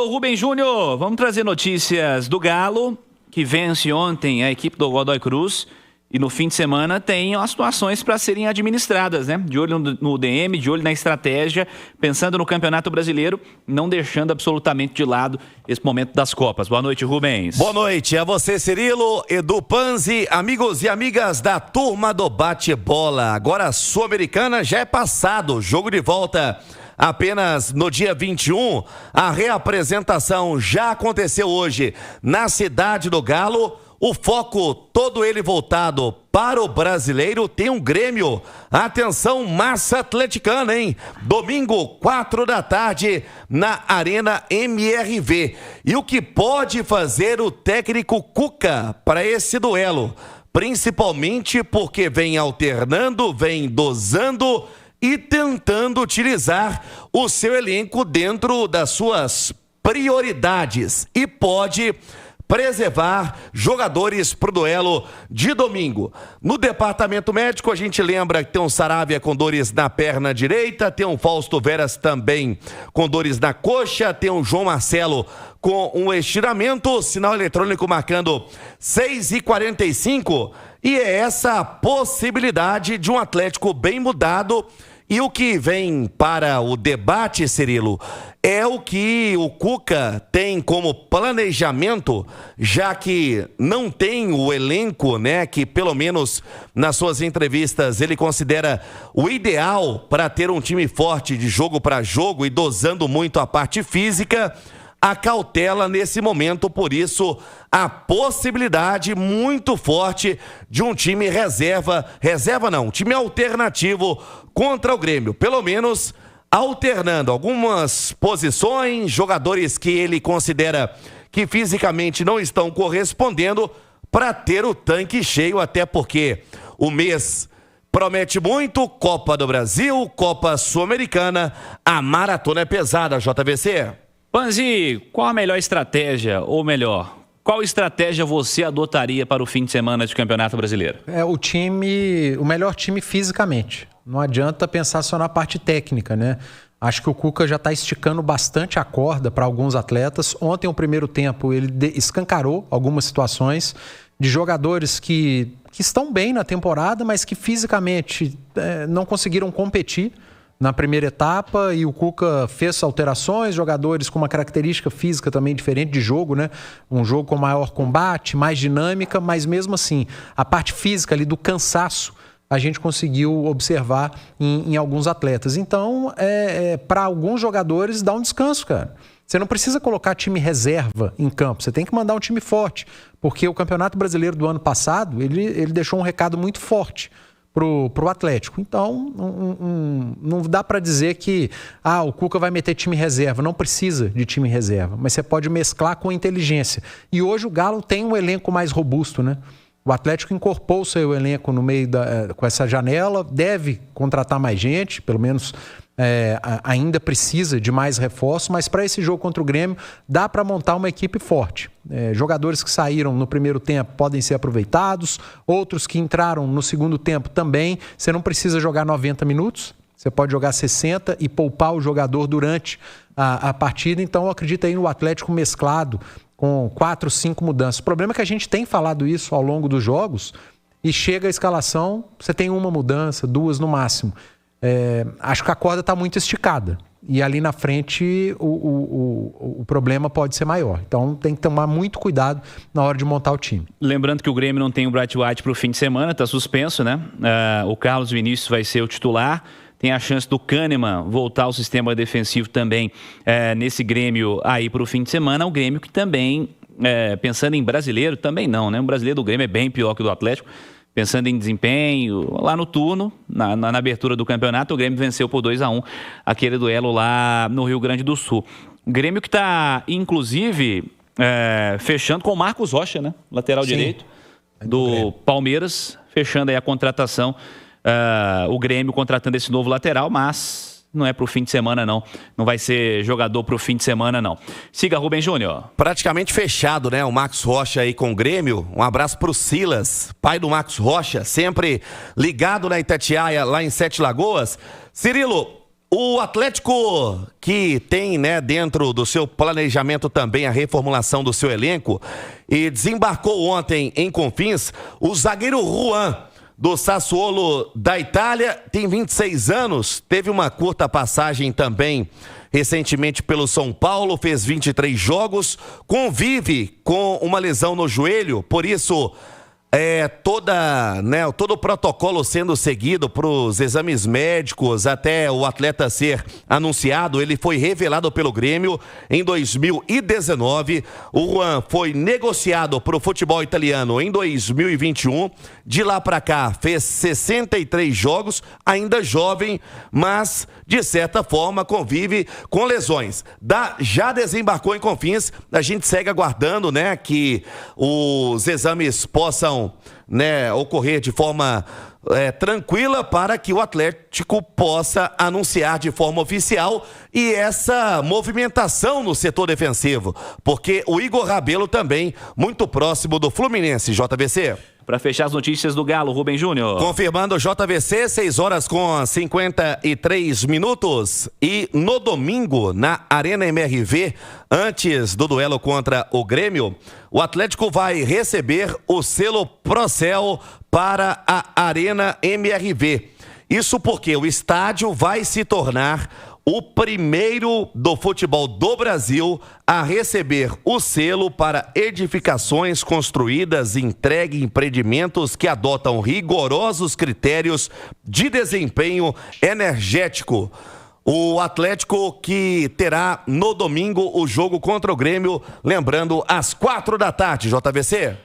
Alô, Rubem Júnior, vamos trazer notícias do Galo, que vence ontem a equipe do Godoy Cruz. E no fim de semana tem as situações para serem administradas, né? De olho no DM, de olho na estratégia, pensando no Campeonato Brasileiro, não deixando absolutamente de lado esse momento das Copas. Boa noite, Rubens. Boa noite a você, Cirilo, Edu Panzi, amigos e amigas da turma do bate-bola. Agora a Sul-Americana já é passado, jogo de volta apenas no dia 21. A reapresentação já aconteceu hoje na cidade do Galo. O foco, todo ele voltado para o brasileiro, tem um Grêmio. Atenção, massa atleticana, hein? Domingo, 4 da tarde, na Arena MRV. E o que pode fazer o técnico Cuca para esse duelo? Principalmente porque vem alternando, vem dosando e tentando utilizar o seu elenco dentro das suas prioridades. E pode preservar jogadores para o duelo de domingo. No departamento médico, a gente lembra que tem um Saravia com dores na perna direita, tem um Fausto Veras também com dores na coxa, tem um João Marcelo com um estiramento, sinal eletrônico marcando 6h45, e é essa a possibilidade de um Atlético bem mudado. E o que vem para o debate, Cirilo, é o que o Cuca tem como planejamento, já que não tem o elenco, né, que pelo menos nas suas entrevistas ele considera o ideal para ter um time forte de jogo para jogo e dosando muito a parte física. A cautela nesse momento, por isso a possibilidade muito forte de um time um time alternativo contra o Grêmio, pelo menos alternando algumas posições, jogadores que ele considera que fisicamente não estão correspondendo, para ter o tanque cheio, até porque o mês promete muito, Copa do Brasil, Copa Sul-Americana, a maratona é pesada, JVC. Panzi, qual a melhor estratégia, ou melhor, qual estratégia você adotaria para o fim de semana de Campeonato Brasileiro? O melhor time fisicamente. Não adianta pensar só na parte técnica, né? Acho que o Cuca já está esticando bastante a corda para alguns atletas. Ontem, no primeiro tempo, ele escancarou algumas situações de jogadores que estão bem na temporada, mas que fisicamente não conseguiram competir na primeira etapa, e o Cuca fez alterações, jogadores com uma característica física também diferente de jogo, né? Um jogo com maior combate, mais dinâmica, mas mesmo assim, a parte física ali do cansaço, a gente conseguiu observar em alguns atletas. Então, para alguns jogadores, dá um descanso, cara. Você não precisa colocar time reserva em campo, você tem que mandar um time forte, porque o Campeonato Brasileiro do ano passado, ele deixou um recado muito forte pro Atlético. Então, não dá para dizer que o Cuca vai meter time reserva. Não precisa de time reserva, mas você pode mesclar com inteligência. E hoje o Galo tem um elenco mais robusto, né? O Atlético incorporou o seu elenco no meio com essa janela, deve contratar mais gente, pelo menos ainda precisa de mais reforços, mas para esse jogo contra o Grêmio dá para montar uma equipe forte. Jogadores que saíram no primeiro tempo podem ser aproveitados, outros que entraram no segundo tempo também. Você não precisa jogar 90 minutos, você pode jogar 60 e poupar o jogador durante a partida. Então eu acredito aí no Atlético mesclado com 4, 5 mudanças. O problema é que a gente tem falado isso ao longo dos jogos e chega a escalação, você tem uma mudança, 2 no máximo. Acho que a corda está muito esticada e ali na frente o problema pode ser maior. Então tem que tomar muito cuidado na hora de montar o time. Lembrando que o Grêmio não tem o Bright White para o fim de semana, está suspenso, né? O Carlos Vinícius vai ser o titular. Tem a chance do Kahneman voltar ao sistema defensivo também nesse Grêmio aí para o fim de semana. O Grêmio que também, pensando em brasileiro, também não, né? O brasileiro do Grêmio é bem pior que o do Atlético. Pensando em desempenho, lá no turno, na abertura do campeonato, o Grêmio venceu por 2-1 aquele duelo lá no Rio Grande do Sul. Grêmio que está, inclusive, fechando com o Marcos Rocha, né? Lateral direito do Palmeiras, fechando aí a contratação. O Grêmio contratando esse novo lateral, mas não é pro fim de semana, não. Não vai ser jogador pro fim de semana, não. Siga, Rubem Júnior. Praticamente fechado, né? O Marcos Rocha aí com o Grêmio. Um abraço pro Silas, pai do Marcos Rocha, sempre ligado na Itatiaia, lá em Sete Lagoas. Cirilo, O Atlético, que tem, né, dentro do seu planejamento também a reformulação do seu elenco, e desembarcou ontem em Confins o zagueiro Juan, do Sassuolo da Itália, tem 26 anos, teve uma curta passagem também recentemente pelo São Paulo, fez 23 jogos, convive com uma lesão no joelho, por isso todo o protocolo sendo seguido para os exames médicos até o atleta ser anunciado. Ele foi revelado pelo Grêmio em 2019. O Juan foi negociado para o futebol italiano em 2021. De lá para cá fez 63 jogos, ainda jovem, mas de certa forma convive com lesões. Já desembarcou em Confins. A gente segue aguardando, né, que os exames possam, né, ocorrer de forma tranquila para que o Atlético possa anunciar de forma oficial e essa movimentação no setor defensivo, porque o Igor Rabelo também muito próximo do Fluminense, JVC. Para fechar as notícias do Galo, Rubem Júnior. Confirmando JVC, 6h53. E no domingo, na Arena MRV, antes do duelo contra o Grêmio, o Atlético vai receber o selo Procel para a Arena MRV. Isso porque o estádio vai se tornar o primeiro do futebol do Brasil a receber o selo para edificações construídas e entregue em empreendimentos que adotam rigorosos critérios de desempenho energético. O Atlético que terá no domingo o jogo contra o Grêmio, lembrando, às 4 da tarde, JVC.